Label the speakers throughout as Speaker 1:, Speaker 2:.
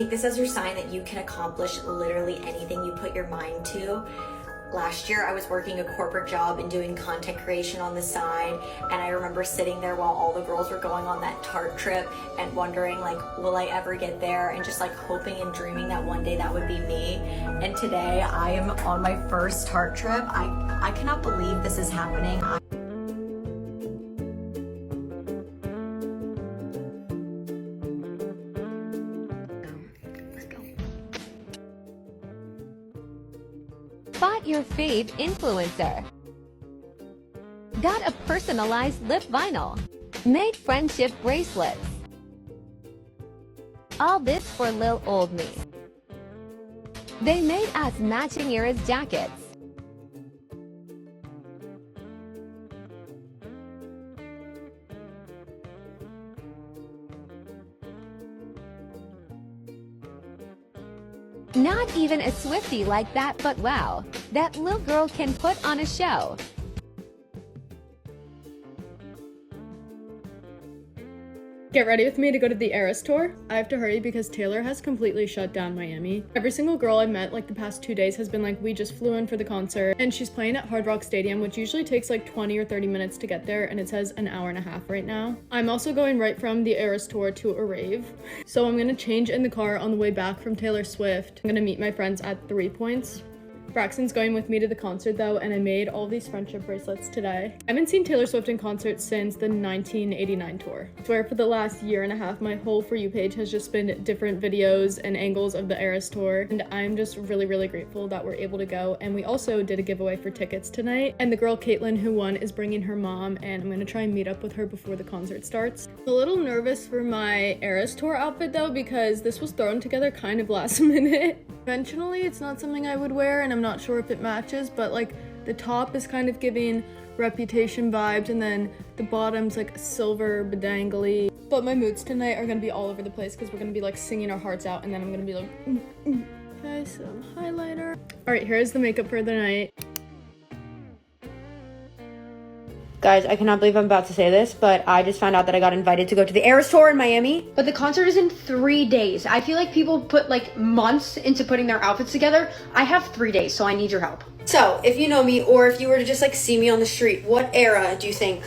Speaker 1: Take this as your sign that you can accomplish literally anything you put your mind to. Last year, I was working a corporate job and doing content creation on the side, and I remember sitting there while all the girls were going on that Tarte trip and wondering, like, will I ever get there? And just like hoping and dreaming that one day that would be me. And today I am on my first Tarte trip. I cannot believe this is happening.
Speaker 2: Spot your fave influencer. Got a personalized lip vinyl. Made friendship bracelets. All this for Lil Old Me. They made us matching eras jackets. Not even a Swiftie like that, but wow, that little girl can put on a show.
Speaker 3: Get ready with me to go to the Eras tour. I have to hurry because Taylor has completely shut down Miami. Every single girl I've met like the past 2 days has been like, we just flew in for the concert, and she's playing at Hard Rock Stadium, which usually takes like 20 or 30 minutes to get there, and it says an hour and a half right now. I'm also going right from the Eras tour to a rave. So I'm gonna change in the car on the way back from Taylor Swift. I'm gonna meet my friends at 3 Points. Braxton's going with me to the concert though, and I made all these friendship bracelets today. I haven't seen Taylor Swift in concert since the 1989 tour. I swear for the last year and a half, my whole For You page has just been different videos and angles of the Eras tour, and I'm just really grateful that we're able to go. And we also did a giveaway for tickets tonight, and the girl Caitlin who won is bringing her mom, and I'm gonna try and meet up with her before the concert starts. I'm a little nervous for my Eras tour outfit though, because this was thrown together kind of last minute. Conventionally, it's not something I would wear, and I'm not sure if it matches, but like the top is kind of giving Reputation vibes, and then the bottom's like silver bedangly. But my moods tonight are gonna be all over the place because we're gonna be like singing our hearts out, and then I'm gonna be like, Okay, some highlighter. All right, here's the makeup for the night.
Speaker 4: Guys, I cannot believe I'm about to say this, but I just found out that I got invited to go to the Eras tour in Miami. But the concert is in 3 days. I feel like people put like months into putting their outfits together. I have 3 days, so I need your help. So, if you know me, or if you were to just like see me on the street, what era do you think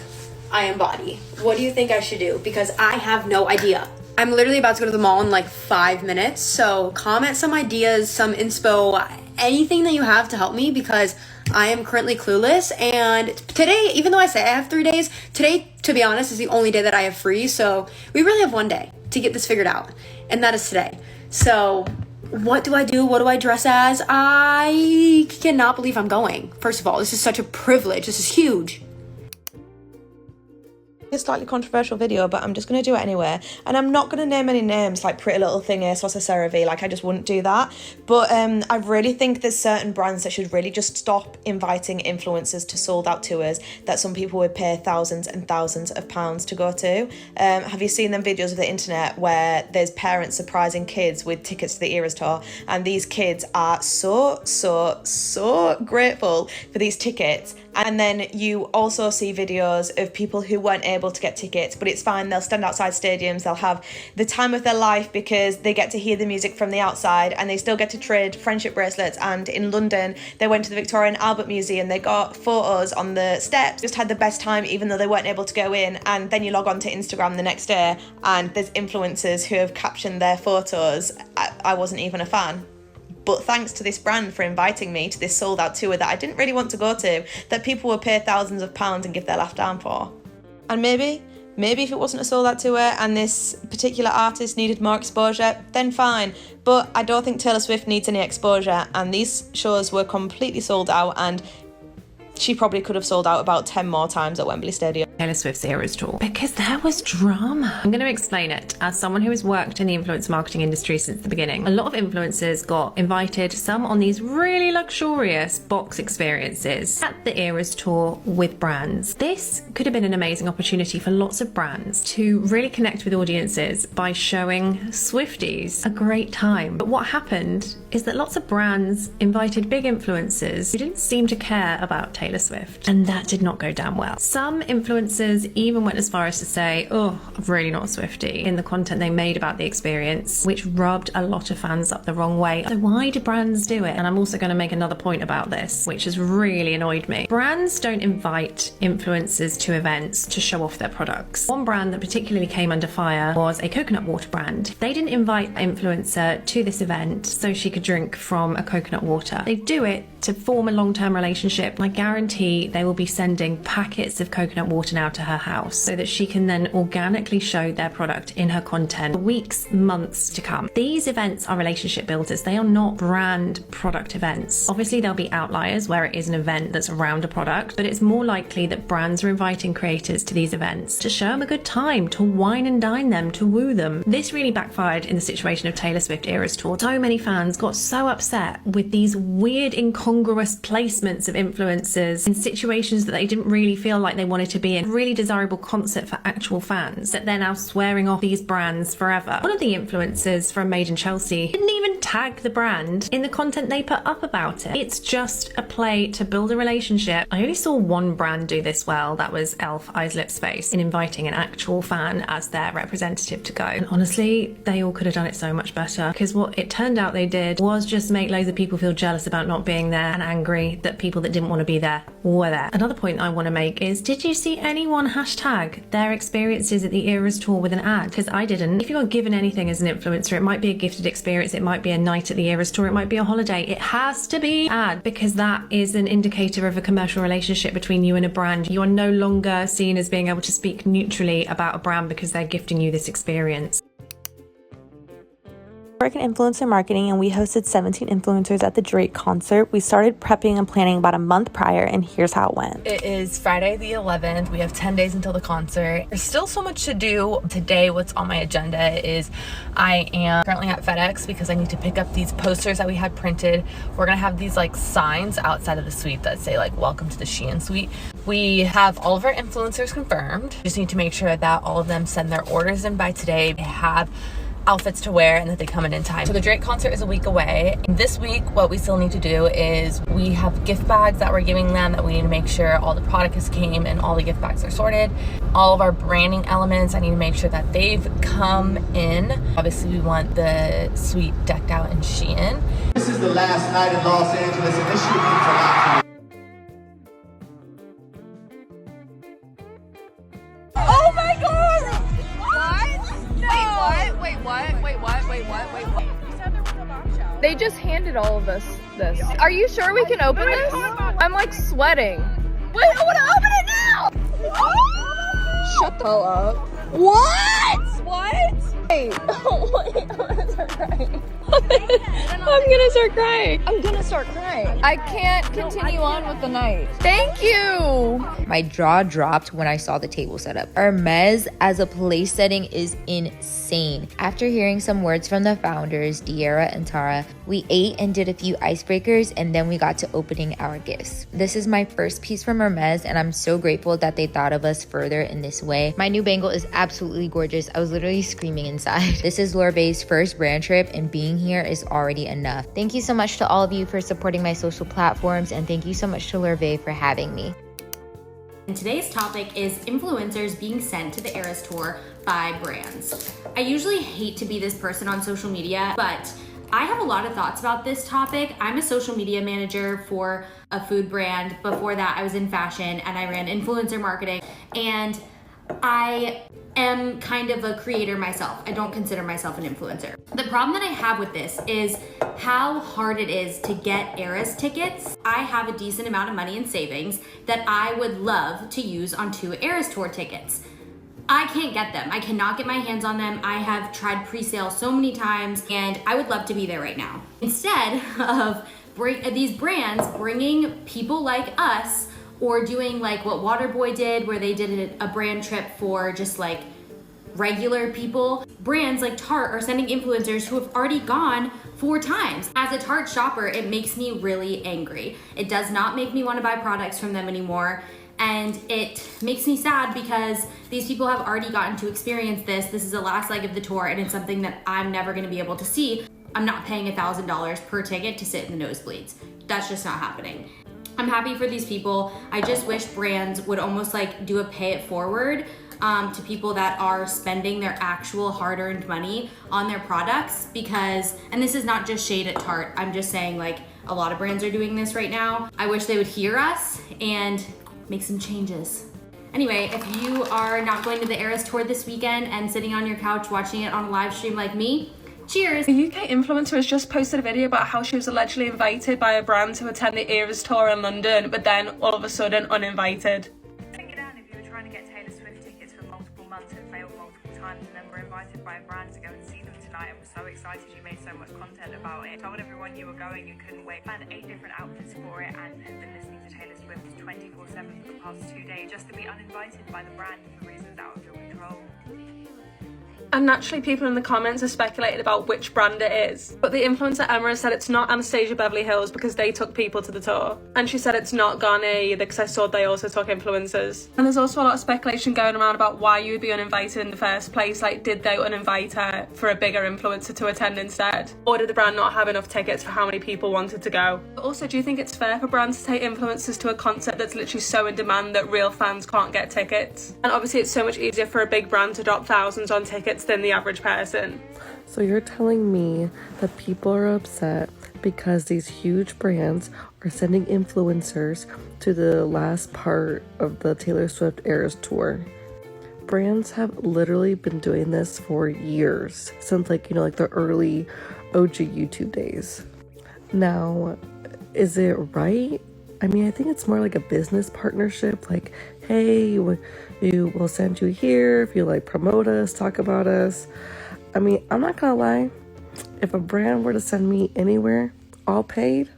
Speaker 4: I embody? What do you think I should do? Because I have no idea. I'm literally about to go to the mall in like 5 minutes, so comment some ideas, some inspo, anything that you have to help me, because I am currently clueless. And today, even though I say I have 3 days, today, to be honest, is the only day that I have free. So we really have 1 day to get this figured out, and that is today. So what do I do? What do I dress as? I cannot believe I'm going. First of all, this is such a privilege. This is huge.
Speaker 5: A slightly controversial video, but I'm just going to do it anyway, and I'm not going to name any names like Pretty Little Thing, ASOS or CeraVe. Like, I just wouldn't do that. But I really think there's certain brands that should really just stop inviting influencers to sold out tours that some people would pay thousands and thousands of pounds to go to. Have you seen them videos of the internet where there's parents surprising kids with tickets to the Eras tour, and these kids are so grateful for these tickets? And then you also see videos of people who weren't able to get tickets, but it's fine, they'll stand outside stadiums, they'll have the time of their life because they get to hear the music from the outside, and they still get to trade friendship bracelets. And in London, they went to the Victoria and Albert Museum, they got photos on the steps, just had the best time even though they weren't able to go in. And then you log on to Instagram the next day and there's influencers who have captioned their photos, I wasn't even a fan, but thanks to this brand for inviting me to this sold out tour that I didn't really want to go to, that people would pay thousands of pounds and give their laugh down for. And maybe if it wasn't a sold out tour and this particular artist needed more exposure, then fine. But I don't think Taylor Swift needs any exposure, and these shows were completely sold out, and she probably could have sold out about 10 more times at Wembley Stadium.
Speaker 6: Taylor Swift's Eras tour, because there was drama. I'm going to explain it as someone who has worked in the influencer marketing industry since the beginning. A lot of influencers got invited, some on these really luxurious box experiences at the Eras tour with brands. This could have been an amazing opportunity for lots of brands to really connect with audiences by showing Swifties a great time. But what happened is that lots of brands invited big influencers who didn't seem to care about Taylor Taylor Swift, and that did not go down well. Some influencers even went as far as to say, oh, I'm really not a Swiftie, in the content they made about the experience, which rubbed a lot of fans up the wrong way. So why do brands do it? And I'm also going to make another point about this, which has really annoyed me. Brands don't invite influencers to events to show off their products. One brand that particularly came under fire was a coconut water brand. They didn't invite an influencer to this event so she could drink from a coconut water. They do it to form a long-term relationship. I guarantee they will be sending packets of coconut water now to her house so that she can then organically show their product in her content for weeks, months to come. These events are relationship builders. They are not brand product events. Obviously, there'll be outliers where it is an event that's around a product, but it's more likely that brands are inviting creators to these events to show them a good time, to wine and dine them, to woo them. This really backfired in the situation of Taylor Swift Eras Tour. So many fans got so upset with these weird, incongruous placements of influencers in situations that they didn't really feel like they wanted to be in. A really desirable concert for actual fans that they're now swearing off these brands forever. One of the influencers from Made in Chelsea didn't even tag the brand in the content they put up about it. It's just a play to build a relationship. I only saw one brand do this well. That was Elf Eyes Lips Face, in inviting an actual fan as their representative to go. And honestly, they all could have done it so much better, because what it turned out they did was just make loads of people feel jealous about not being there and angry that people that didn't want to be there were there. Another point I want to make is, did you see anyone hashtag their experiences at the Eras Tour with an ad? Because I didn't. If you are given anything as an influencer, it might be a gifted experience, it might be a night at the Eras Tour, it might be a holiday. It has to be ad, because that is an indicator of a commercial relationship between you and a brand. You are no longer seen as being able to speak neutrally about a brand because they're gifting you this experience.
Speaker 7: Work in influencer marketing, and we hosted 17 influencers at the Drake concert. We started prepping and planning about a month prior, and here's how it went.
Speaker 8: It is Friday the 11th. We have 10 days until the concert. There's still so much to do. Today, what's on my agenda is I am currently at FedEx because I need to pick up these posters that we had printed. We're gonna have these like signs outside of the suite that say like, welcome to the Shein suite. We have all of our influencers confirmed. Just need to make sure that all of them send their orders in by today. They have outfits to wear and that they come in time. So the Drake concert is a week away. This week, what we still need to do is we have gift bags that we're giving them that we need to make sure all the product has came and all the gift bags are sorted. All of our branding elements, I need to make sure that they've come in. Obviously, we want the suite decked out in Shein.
Speaker 9: This is the last night in Los Angeles, and this should mean a lot to you.
Speaker 10: Oh my god! What? You said there was a bombshell.
Speaker 3: They just handed all of us this. Are you sure we can open this? I'm like sweating.
Speaker 10: Wait, I want to open it now!
Speaker 3: Shut the hell up.
Speaker 10: What?
Speaker 3: Wait, I'm gonna start crying. I'm gonna start crying.
Speaker 10: I'm gonna start crying.
Speaker 3: I can't continue on with the night. Thank you.
Speaker 11: My jaw dropped when I saw the table setup. Hermes as a place setting is insane. After hearing some words from the founders, Diera and Tara, we ate and did a few icebreakers, and then we got to opening our gifts. This is my first piece from Hermes, and I'm so grateful that they thought of us further in this way. My new bangle is absolutely gorgeous. I was literally screaming inside. This is Lorbe's first brand trip, and being here is already enough. Thank you so much to all of you for supporting my social platforms, and thank you so much to Lorbe for having me.
Speaker 12: And today's topic is influencers being sent to the Eras Tour by brands. I usually hate to be this person on social media, but I have a lot of thoughts about this topic. I'm a social media manager for a food brand. Before that, I was in fashion and I ran influencer marketing, and I am kind of a creator myself. I don't consider myself an influencer. The problem that I have with this is how hard it is to get Eras tickets. I have a decent amount of money in savings that I would love to use on 2 Eras Tour tickets. I can't get them. I cannot get my hands on them. I have tried pre-sale so many times, and I would love to be there right now. Instead of these brands bringing people like us, or doing like what Waterboy did, where they did a brand trip for just like regular people. Brands like Tarte are sending influencers who have already gone 4 times. As a Tarte shopper, it makes me really angry. It does not make me want to buy products from them anymore. And it makes me sad because these people have already gotten to experience this. This is the last leg of the tour, and it's something that I'm never going to be able to see. I'm not paying $1,000 per ticket to sit in the nosebleeds. That's just not happening. I'm happy for these people. I just wish brands would almost like do a pay it forward to people that are spending their actual hard-earned money on their products, because, and this is not just shade at Tarte, I'm just saying like a lot of brands are doing this right now. I wish they would hear us and make some changes. Anyway, if you are not going to the Eras Tour this weekend and sitting on your couch watching it on a live stream like me, cheers!
Speaker 13: A UK influencer has just posted a video about how she was allegedly invited by a brand to attend the Eras Tour in London, but then all of a sudden uninvited.
Speaker 14: Think it down if you were trying to get Taylor Swift tickets for multiple months and failed multiple times, and then were invited by a brand to go and see them tonight and were so excited you made so much content about it. Told everyone you were going and couldn't wait. Planned 8 different outfits for it and had been listening to Taylor Swift 24/7 for the past 2 days just to be uninvited by the brand for reasons out of your control.
Speaker 13: And naturally, people in the comments have speculated about which brand it is. But the influencer Emma has said it's not Anastasia Beverly Hills because they took people to the tour. And she said it's not Garnier either because I saw they also took influencers. And there's also a lot of speculation going around about why you would be uninvited in the first place. Like, did they uninvite her for a bigger influencer to attend instead? Or did the brand not have enough tickets for how many people wanted to go? But also, do you think it's fair for brands to take influencers to a concert that's literally so in demand that real fans can't get tickets? And obviously, it's so much easier for a big brand to drop thousands on tickets than the average person.
Speaker 15: So you're telling me that people are upset because these huge brands are sending influencers to the last part of the Taylor Swift Eras Tour? Brands have literally been doing this for years, since like the early OG YouTube days. Now, is it right? I mean, I think it's more like a business partnership, like, hey, we'll send you here if you like promote us, talk about us. I mean, I'm not gonna lie, if a brand were to send me anywhere, all paid,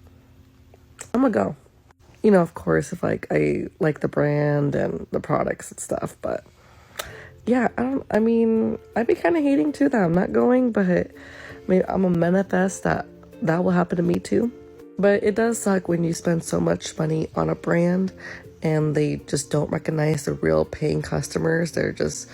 Speaker 15: I'm gonna go. Of course, if I like the brand and the products and stuff, but yeah, I'd be kind of hating too that I'm not going, but maybe I'm gonna manifest that will happen to me too. But it does suck when you spend so much money on a brand and they just don't recognize the real paying customers. They're just,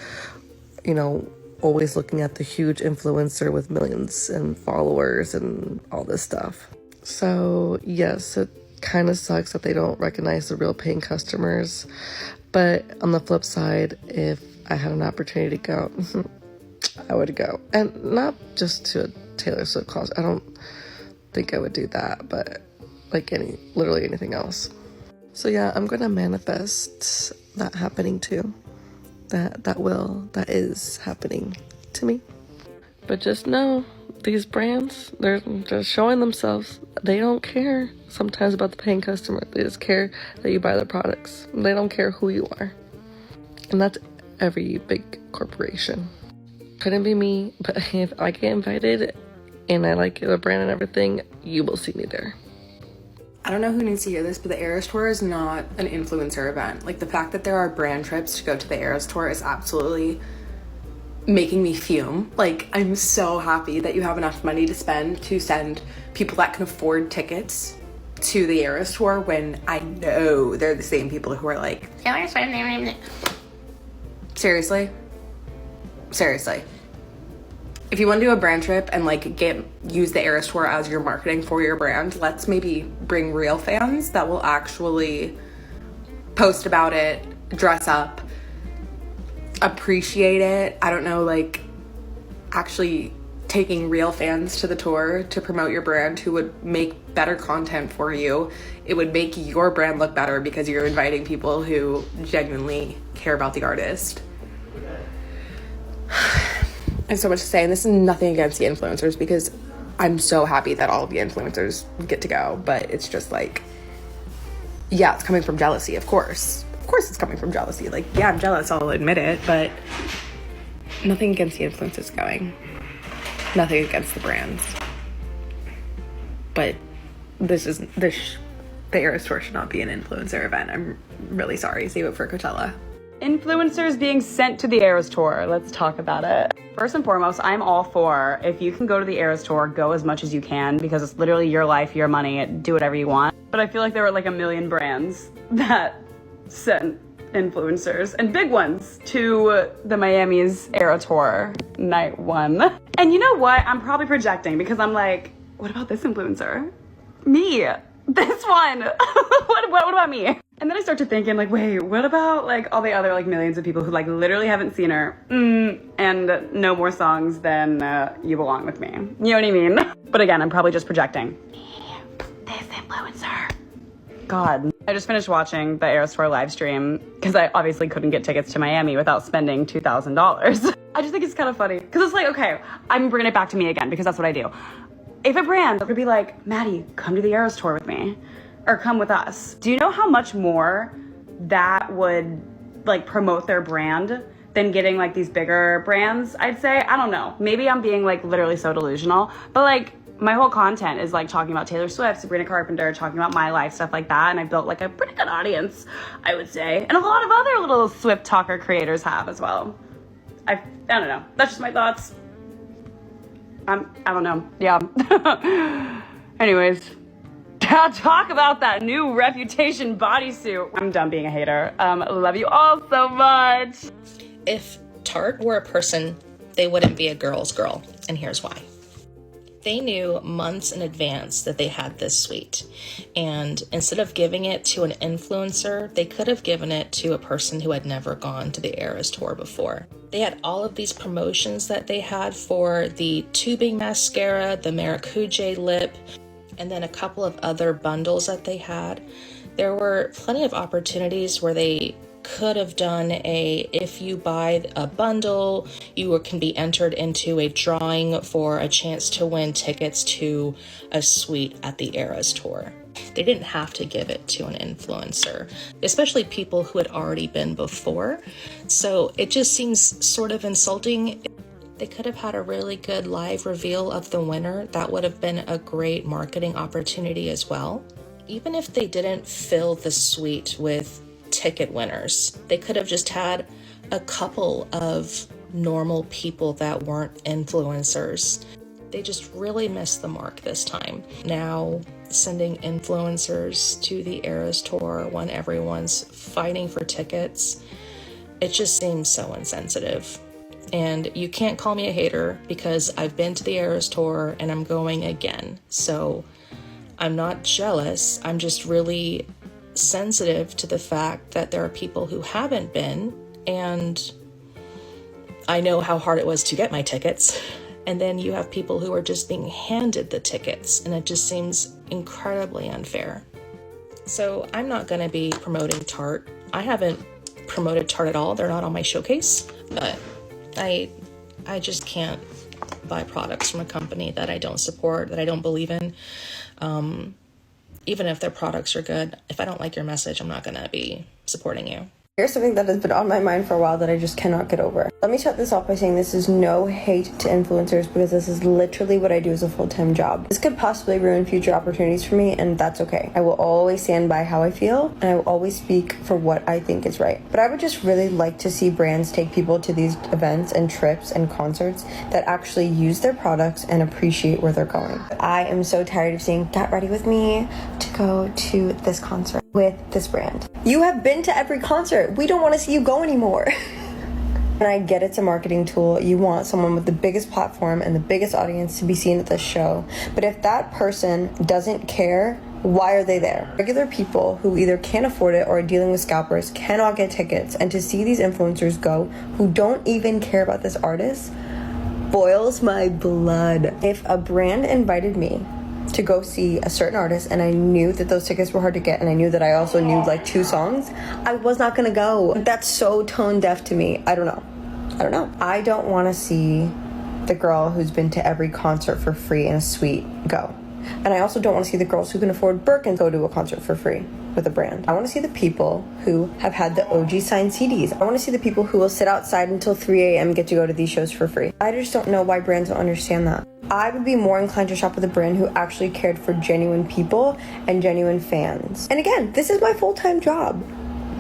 Speaker 15: always looking at the huge influencer with millions and followers and all this stuff. So yes, it kind of sucks that they don't recognize the real paying customers. But on the flip side, if I had an opportunity to go, I would go. And not just to a Taylor Swift concert. I don't think I would do that, but like literally anything else. So yeah, I'm gonna manifest that happening too. That is happening to me. But just know, these brands, they're just showing themselves. They don't care sometimes about the paying customer. They just care that you buy their products. They don't care who you are. And that's every big corporation. Couldn't be me, but if I get invited and I like the brand and everything, you will see me there.
Speaker 16: I don't know who needs to hear this, but the Eras Tour is not an influencer event. Like, the fact that there are brand trips to go to the Eras Tour is absolutely making me fume. Like, I'm so happy that you have enough money to spend to send people that can afford tickets to the Eras Tour, when I know they're the same people who are like, seriously? If you want to do a brand trip and like use the Eras Tour as your marketing for your brand, let's maybe bring real fans that will actually post about it, dress up, appreciate it. I don't know, like actually taking real fans to the tour to promote your brand who would make better content for you. It would make your brand look better because you're inviting people who genuinely care about the artist. I have so much to say, and this is nothing against the influencers because I'm so happy that all of the influencers get to go, but it's just like, yeah, it's coming from jealousy, of course. Of course it's coming from jealousy. Like, yeah, I'm jealous, I'll admit it, but nothing against the influencers going. Nothing against the brands. But the Eras Tour should not be an influencer event. I'm really sorry. Save it for Coachella.
Speaker 17: Influencers being sent to the Eras Tour. Let's talk about it. First and foremost, I'm all for, if you can go to the Eras Tour, go as much as you can because it's literally your life, your money, do whatever you want. But I feel like there were like a million brands that sent influencers and big ones to the Miami's Era Tour night 1. And you know what? I'm probably projecting because I'm like, what about this influencer? Me, This one. what about me? And then I start to thinking like, wait, what about like all the other like millions of people who like literally haven't seen her and know more songs than You Belong With Me. You know what I mean? But again, I'm probably just projecting. This influencer. God. I just finished watching the Eras Tour live stream because I obviously couldn't get tickets to Miami without spending $2,000. I just think it's kind of funny because it's like, okay, I'm bringing it back to me again because that's what I do. If a brand would be like, Maddie, come to the Eras Tour with me or come with us. Do you know how much more that would like promote their brand than getting like these bigger brands? I'd say, I don't know. Maybe I'm being like literally so delusional, but like my whole content is like talking about Taylor Swift, Sabrina Carpenter, talking about my life, stuff like that. And I built like a pretty good audience, I would say. And a lot of other little Swift talker creators have as well. I don't know. That's just my thoughts. I don't know. Yeah. Anyways, talk about that new Reputation bodysuit. I'm done being a hater. Love you all so much.
Speaker 18: If Tarte were a person, they wouldn't be a girl's girl. And here's why. They knew months in advance that they had this suite. And instead of giving it to an influencer, they could have given it to a person who had never gone to the Eras Tour before. They had all of these promotions that they had for the tubing mascara, the Maracuja lip, and then a couple of other bundles that they had. There were plenty of opportunities where they could have done if you buy a bundle, you can be entered into a drawing for a chance to win tickets to a suite at the Eras Tour. They didn't have to give it to an influencer, especially people who had already been before. So it just seems sort of insulting. They could have had a really good live reveal of the winner. That would have been a great marketing opportunity as well. Even if they didn't fill the suite with ticket winners, they could have just had a couple of normal people that weren't influencers. They just really missed the mark this time. Now, sending influencers to the Eras Tour when everyone's fighting for tickets, it just seems so insensitive. And you can't call me a hater because I've been to the Eras Tour and I'm going again. So I'm not jealous. I'm just really sensitive to the fact that there are people who haven't been, and I know how hard it was to get my tickets. And then you have people who are just being handed the tickets, and it just seems incredibly unfair. So I'm not going to be promoting Tarte. I haven't promoted Tarte at all. They're not on my showcase, but I just can't buy products from a company that I don't support, that I don't believe in. Even if their products are good, if I don't like your message, I'm not going to be supporting you.
Speaker 4: Here's something that has been on my mind for a while that I just cannot get over. Let me start this off by saying this is no hate to influencers because this is literally what I do as a full-time job. This could possibly ruin future opportunities for me, and that's okay. I will always stand by how I feel, and I will always speak for what I think is right. But I would just really like to see brands take people to these events and trips and concerts that actually use their products and appreciate where they're going. I am so tired of seeing, get ready with me to go to this concert with this brand. You have been to every concert. We don't want to see you go anymore. And I get it's a marketing tool. You want someone with the biggest platform and the biggest audience to be seen at this show. But if that person doesn't care, why are they there? Regular people who either can't afford it or are dealing with scalpers cannot get tickets. And to see these influencers go who don't even care about this artist boils my blood. If a brand invited me to go see a certain artist and I knew that those tickets were hard to get and I knew that I also knew like 2 songs, I was not gonna go. That's so tone deaf to me. I don't know. I don't want to see the girl who's been to every concert for free in a suite go. And I also don't want to see the girls who can afford Birkin go to a concert for free with a brand. I want to see the people who have had the OG signed CDs. I want to see the people who will sit outside until 3 a.m. get to go to these shows for free. I just don't know why brands don't understand that. I would be more inclined to shop with a brand who actually cared for genuine people and genuine fans. And again, this is my full-time job.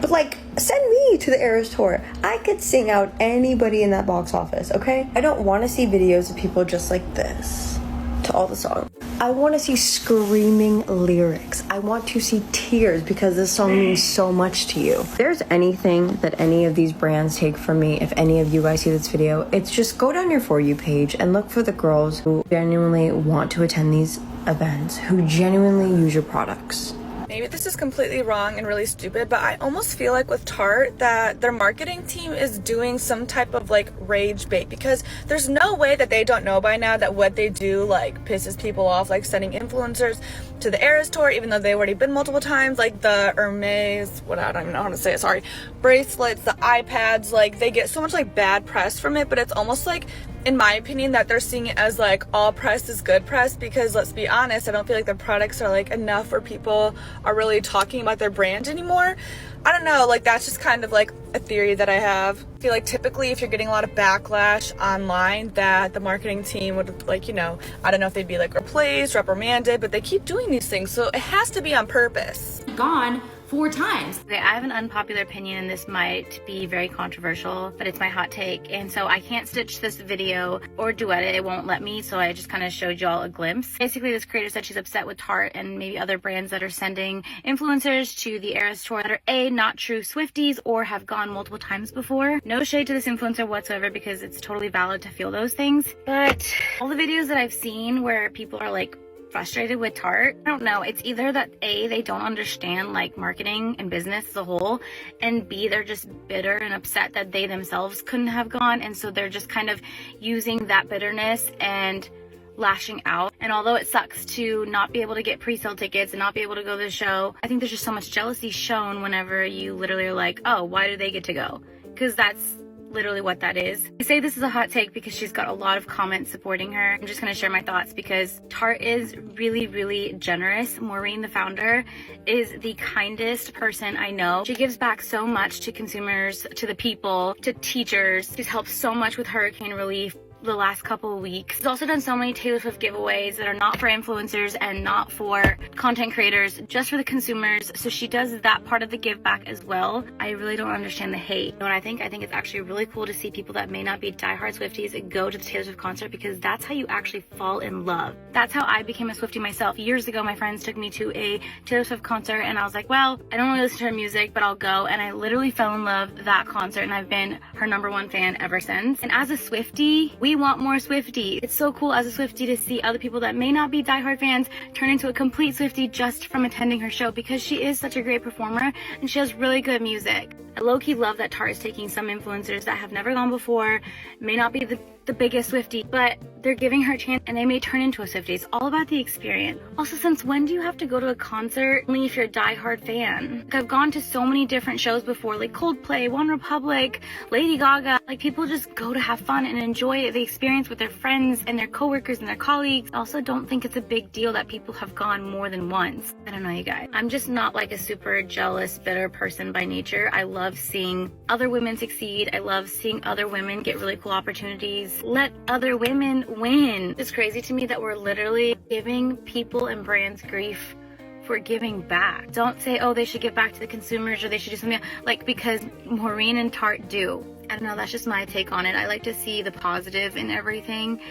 Speaker 4: But like, send me to the Eras Tour. I could sing out anybody in that box office, okay? I don't want to see videos of people just like this to all the songs. I want to see screaming lyrics. I want to see tears because this song means so much to you. If there's anything that any of these brands take from me, if any of you guys see this video, it's just go down your For You page and look for the girls who genuinely want to attend these
Speaker 19: events who genuinely use your products.
Speaker 20: Maybe this is completely wrong and really stupid, but I almost feel like with Tarte that their marketing team is doing some type of like rage bait, because there's no way that they don't know by now that what they do like pisses people off, like sending influencers to the Eras Tour even though they've already been multiple times, like the Hermes, I don't even know how to say it, sorry, bracelets, the iPads, like they get so much like bad press from it, but it's almost like, in my opinion, that they're seeing it as like all press is good press, because let's be honest, I don't feel like the products are like enough where people are really talking about their brand anymore. I don't know, like that's just kind of like a theory that I have. I feel like typically if you're getting a lot of backlash online, that the marketing team would like, you know, I don't know if they'd be like replaced, reprimanded, but they keep doing these things, so it has to be on purpose.
Speaker 12: Gone 4 times.
Speaker 21: Okay, I have an unpopular opinion and this might be very controversial, but it's my hot take. And so I can't stitch this video or duet it. It won't let me. So I just kind of showed y'all a glimpse. Basically, this creator said she's upset with Tarte and maybe other brands that are sending influencers to the Eras Tour that are A, not true Swifties or have gone multiple times before. No shade to this influencer whatsoever because it's totally valid to feel those things. But all the videos that I've seen where people are like frustrated with Tarte, I don't know, it's either that A, they don't understand like marketing and business as a whole, and B, they're just bitter and upset that they themselves couldn't have gone, and so they're just kind of using that bitterness and lashing out. And although it sucks to not be able to get pre-sale tickets and not be able to go to the show, I think there's just so much jealousy shown whenever you literally are like, oh, why do they get to go? Because that's literally what that is. I say this is a hot take because she's got a lot of comments supporting her. I'm just going to share my thoughts because Tarte is really, really generous. Maureen, the founder, is the kindest person I know. She gives back so much to consumers, to the people, to teachers. She's helped so much with hurricane relief the last couple of weeks. She's also done so many Taylor Swift giveaways that are not for influencers and not for content creators, just for the consumers. So she does that part of the give back as well. I really don't understand the hate. And I think it's actually really cool to see people that may not be diehard Swifties go to the Taylor Swift concert, because that's how you actually fall in love. That's how I became a Swiftie myself. Years ago, my friends took me to a Taylor Swift concert and I was like, well, I don't really listen to her music, but I'll go. And I literally fell in love that concert and I've been her #1 fan ever since. And as a Swiftie, we want more Swifties. It's so cool as a Swiftie to see other people that may not be diehard fans turn into a complete Swiftie just from attending her show, because she is such a great performer and she has really good music. I low-key love that Tarte is taking some influencers that have never gone before, may not be the biggest Swiftie, but they're giving her a chance and they may turn into a Swiftie. It's all about the experience. Also, since when do you have to go to a concert only if you're a diehard fan? Like, I've gone to so many different shows before, like Coldplay, One Republic, Lady Gaga. Like, people just go to have fun and enjoy the experience with their friends and their coworkers and their colleagues. I also don't think it's a big deal that people have gone more than once. I don't know, you guys. I'm just not like a super jealous, bitter person by nature. I love seeing other women succeed. I love seeing other women get really cool opportunities. Let other women win. It's crazy to me that we're literally giving people and brands grief for giving back. Don't say, oh, they should give back to the consumers or they should do something like, because Maureen and Tarte do. I don't know, that's just my take on it. I like to see the positive in everything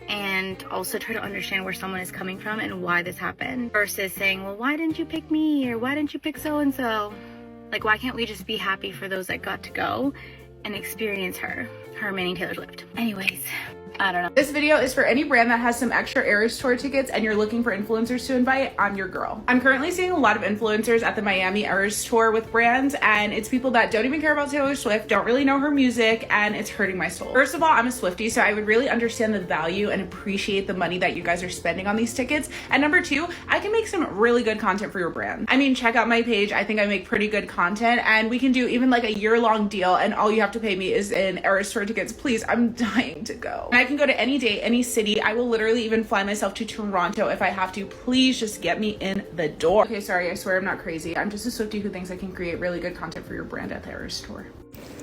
Speaker 21: and also try to understand where someone is coming from and why this happened, versus saying, well, why didn't you pick me, or why didn't you pick so-and-so? Like, why can't we just be happy for those that got to go and experience her remaining Taylor Swift? Anyways, I don't know.
Speaker 22: This video is for any brand that has some extra Eras Tour tickets and you're looking for influencers to invite. I'm your girl. I'm currently seeing a lot of influencers at the Miami Eras Tour with brands, and it's people that don't even care about Taylor Swift, don't really know her music, and it's hurting my soul. First of all, I'm a Swiftie, so I would really understand the value and appreciate the money that you guys are spending on these tickets. And number two, I can make some really good content for your brand. I mean, check out my page. I think I make pretty good content, and we can do even like a year-long deal, and all you have to pay me is in Eras Tour tickets. Please, I'm dying to go. And I can go to any date, any city. I will literally even fly myself to Toronto if I have to. Please just get me in the door. Okay, sorry, I swear I'm not crazy. I'm just a Swiftie who thinks I can create really good content for your brand at the Eras Tour.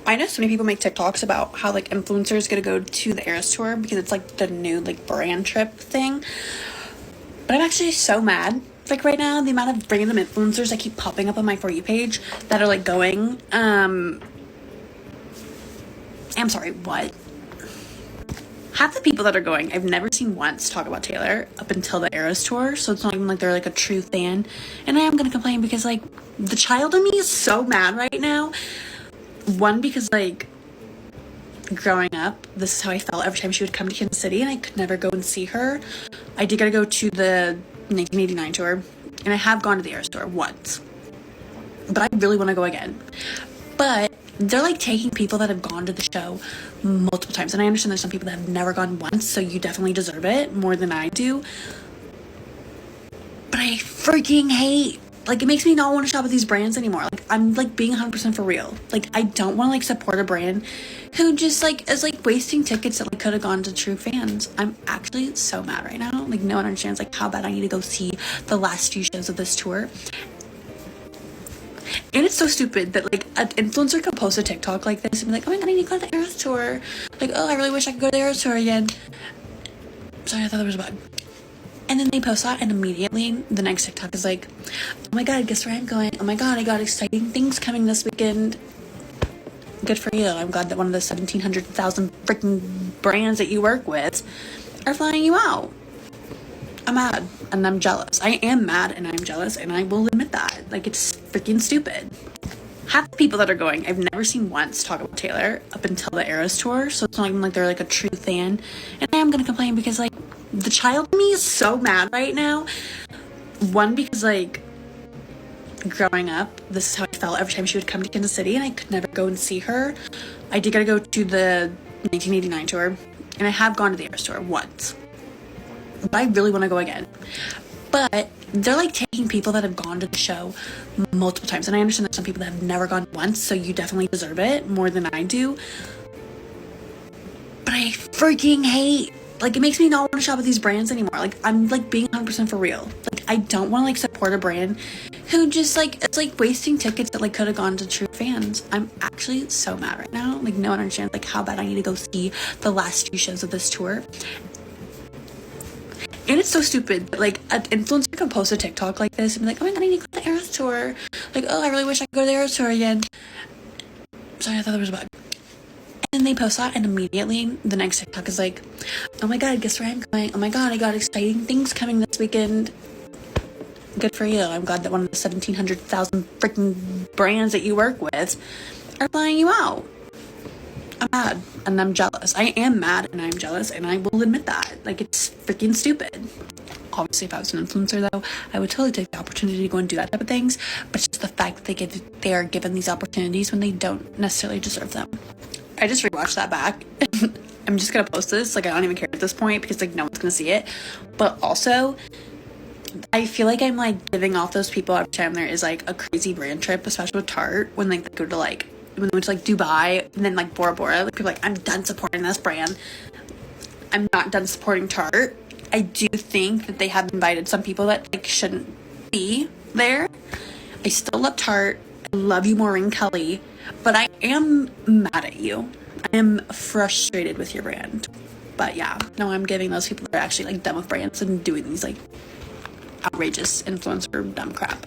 Speaker 23: I know so many people make TikToks about how like influencers gonna go to the Eras Tour because it's like the new like brand trip thing. But I'm actually so mad. Like right now, the amount of random influencers that keep popping up on my For You page that are like going, I'm sorry, what? Half the people that are going, I've never seen once talk about Taylor up until the Eras Tour, so it's not even like they're like a true fan. And I am gonna complain because like the child in me is so mad right now. One, because like growing up, this is how I felt every time she would come to Kansas City and I could never go and see her. I did gotta go to the 1989 tour, and I have gone to the Eras Tour once, but I really want to go again. But they're like taking people that have gone to the show multiple times, and I understand there's some people that have never gone once, so you definitely deserve it more than I do. But I freaking hate, like, it makes me not want to shop at these brands anymore. Like, I'm like being 100% for real. Like, I don't want to like support a brand who just like is like wasting tickets that like could have gone to true fans. I'm actually so mad right now. Like, no one understands like how bad I need to go see the last few shows of this tour. And it's so stupid that like an influencer could post a TikTok like this and be like, oh my god, I need to go to the Eras Tour. Like, oh, I really wish I could go to the Eras Tour again. Sorry, I thought that was a bug. And then they post that, and immediately the next TikTok is like, oh my god, guess where I'm going? Oh my god, I got exciting things coming this weekend. Good for you. I'm glad that one of the 1,700,000 freaking brands that you work with are flying you out. I'm mad and I'm jealous. I am mad and I'm jealous, and I will admit that. Like, it's freaking stupid. Half the people that are going, I've never seen once talk about Taylor up until the Eras Tour, so it's not even like they're like a true fan. And I am gonna complain because like the child in me is so mad right now. One, because like growing up, this is how I felt every time she would come to Kansas City, and I could never go and see her. I did gotta go to the 1989 tour, and I have gone to the Eras Tour once, but I really want to go again. But they're like taking people that have gone to the show multiple times, and I understand that some people that have never gone once, so you definitely deserve it more than I do. But I freaking hate, like, it makes me not want to shop at these brands anymore. Like, I'm like being 100% for real. Like, I don't want to like support a brand who just like is like wasting tickets that like could have gone to true fans. I'm actually so mad right now. Like, no one understands like how bad I need to go see the last few shows of this tour. And it's so stupid that like an influencer could post a TikTok like this and be like, oh my god, I need to go to the Eras Tour. Like, oh, I really wish I could go to the Eras Tour again. Sorry, I thought that was a bug. And then they post that, and immediately the next TikTok is like, oh my god, guess where I'm going? Oh my god, I got exciting things coming this weekend. Good for you. I'm glad that one of the 1,700,000 freaking brands that you work with are flying you out. I'm mad and I'm jealous. I am mad and I'm jealous, and I will admit that. Like, it's freaking stupid. Obviously, if I was an influencer though, I would totally take the opportunity to go and do that type of things. But it's just the fact that they are given these opportunities when they don't necessarily deserve them. I just rewatched that back. I'm just gonna post this. Like, I don't even care at this point because like no one's gonna see it. But also, I feel like I'm like giving off those people every time there is like a crazy brand trip, especially with Tarte, when like they go to like, when they went to like Dubai and then like Bora Bora. Like, people are like, I'm done supporting this brand. I'm not done supporting Tarte. I do think that they have invited some people that like shouldn't be there. I still love Tarte. I love you, Maureen Kelly, but I am mad at you. I am frustrated with your brand. But yeah, no, I'm giving those people that are actually like done with brands and doing these like outrageous influencer dumb crap.